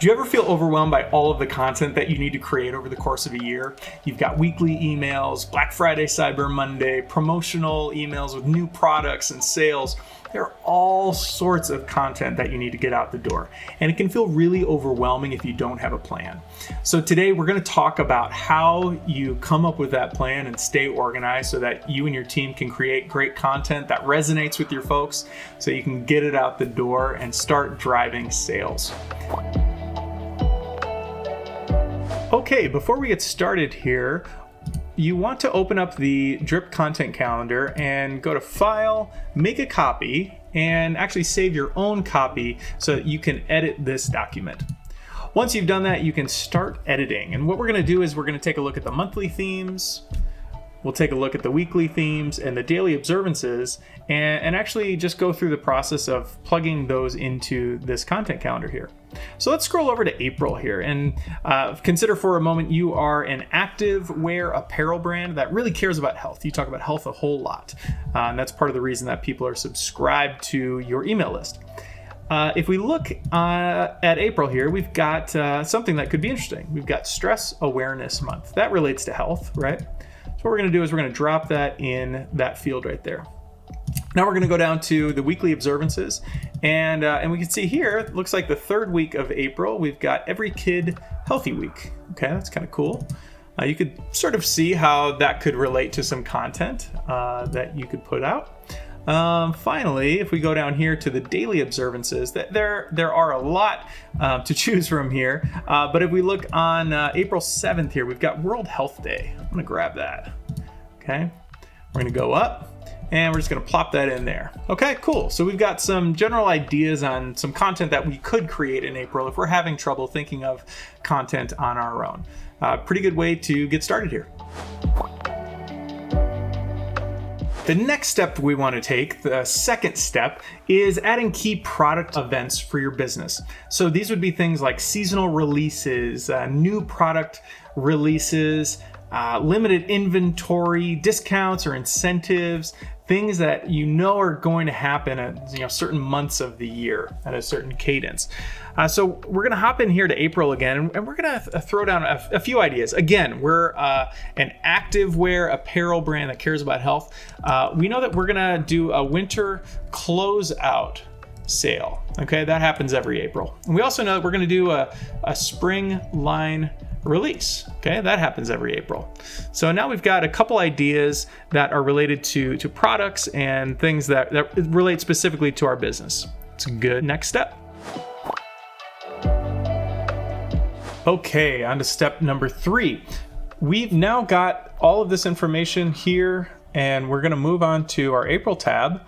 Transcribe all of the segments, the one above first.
Do you ever feel overwhelmed by all of the content that you need to create over the course of a year? You've got weekly emails, Black Friday, Cyber Monday, promotional emails with new products and sales. There are all sorts of content that you need to get out the door, and it can feel really overwhelming if you don't have a plan. So today we're going to talk about how you come up with that plan and stay organized so that you and your team can create great content that resonates with your folks so you can get it out the door and start driving sales. Okay, before we get started here, you want to open up the Drip Content Calendar and go to File, Make a Copy, and actually save your own copy so that you can edit this document. Once you've done that, you can start editing. And what we're going to do is we're going to take a look at the monthly themes. We'll take a look at the weekly themes and the daily observances and actually just go through the process of plugging those into this content calendar here. So let's scroll over to April here and consider for a moment you are an active wear apparel brand that really cares about health. You talk about health a whole lot. And that's part of the reason that people are subscribed to your email list. If we look at April here, we've got something that could be interesting. We've got Stress Awareness Month. That relates to health, right? So what we're going to do is we're going to drop that in that field right there. Now we're going to go down to the weekly observances, and we can see here, it looks like the third week of April, we've got Every Kid Healthy Week. Okay, that's kind of cool. You could sort of see how that could relate to some content that you could put out. Finally, if we go down here to the daily observances, there are a lot to choose from here. But if we look on April 7th here, we've got World Health Day. I'm going to grab that. Okay, we're going to go up and we're just going to plop that in there. Okay, cool. So we've got some general ideas on some content that we could create in April if we're having trouble thinking of content on our own. Pretty good way to get started here. The next step we want to take, the second step, is adding key product events for your business. So these would be things like seasonal releases, new product releases, limited inventory, discounts or incentives, things that you know are going to happen at certain months of the year at a certain cadence. So we're going to hop in here to April again, and we're going to throw down a few ideas. Again, we're an active wear apparel brand that cares about health. We know that we're going to do a winter closeout sale. Okay, that happens every April. And we also know that we're going to do a spring line release. Okay, that happens every April. So now we've got a couple ideas that are related to products and things that relate specifically to our business. It's a good next step. Okay, on to step number 3. We've now got all of this information here, and we're going to move on to our April tab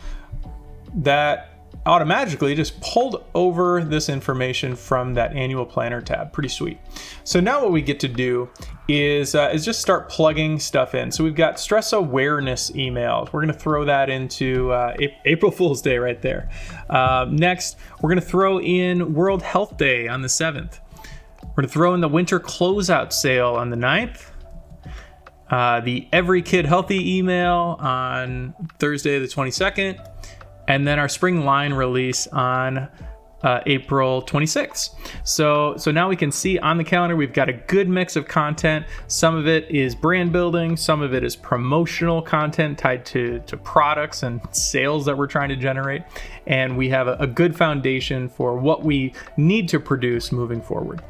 that automatically just pulled over this information from that annual planner tab. Pretty sweet. So now what we get to do is just start plugging stuff in. So we've got stress awareness emails. We're going to throw that into April Fool's Day right there. Next, we're going to throw in World Health Day on the 7th. We're going to throw in the winter closeout sale on the 9th. The Every Kid Healthy email on Thursday the 22nd. And then our spring line release on April 26th. So now we can see on the calendar, we've got a good mix of content. Some of it is brand building. Some of it is promotional content tied to products and sales that we're trying to generate. And we have a good foundation for what we need to produce moving forward.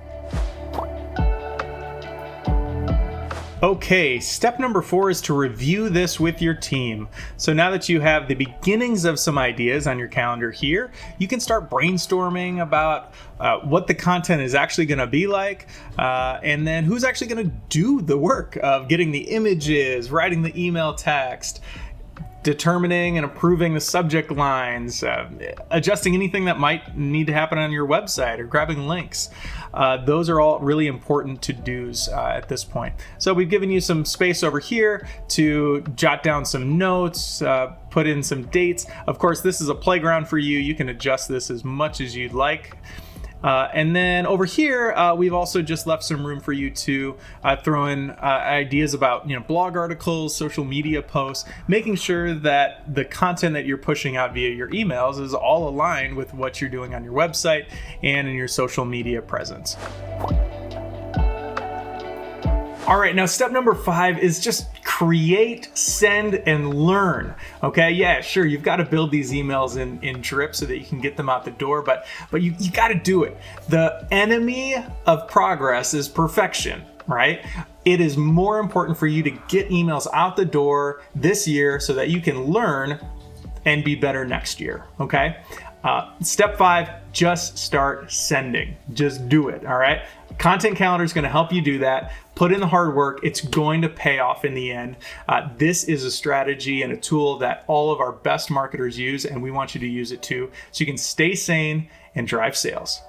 Okay, step number 4 is to review this with your team. So now that you have the beginnings of some ideas on your calendar here, you can start brainstorming about what the content is actually going to be like, and then who's actually going to do the work of getting the images, writing the email text, determining and approving the subject lines, adjusting anything that might need to happen on your website or grabbing links. Those are all really important to-dos at this point. So we've given you some space over here to jot down some notes, put in some dates. Of course, this is a playground for you. You can adjust this as much as you'd like. And then over here, we've also just left some room for you to throw in ideas about blog articles, social media posts, making sure that the content that you're pushing out via your emails is all aligned with what you're doing on your website and in your social media presence. All right, now step number 5 is just create, send, and learn. Okay, yeah, sure, you've got to build these emails in Drip so that you can get them out the door, but you got to do it. The enemy of progress is perfection, right? It is more important for you to get emails out the door this year so that you can learn and be better next year, okay? Step 5, just start sending. Just do it, all right? Content Calendar is going to help you do that. Put in the hard work. It's going to pay off in the end. This is a strategy and a tool that all of our best marketers use, and we want you to use it too, so you can stay sane and drive sales.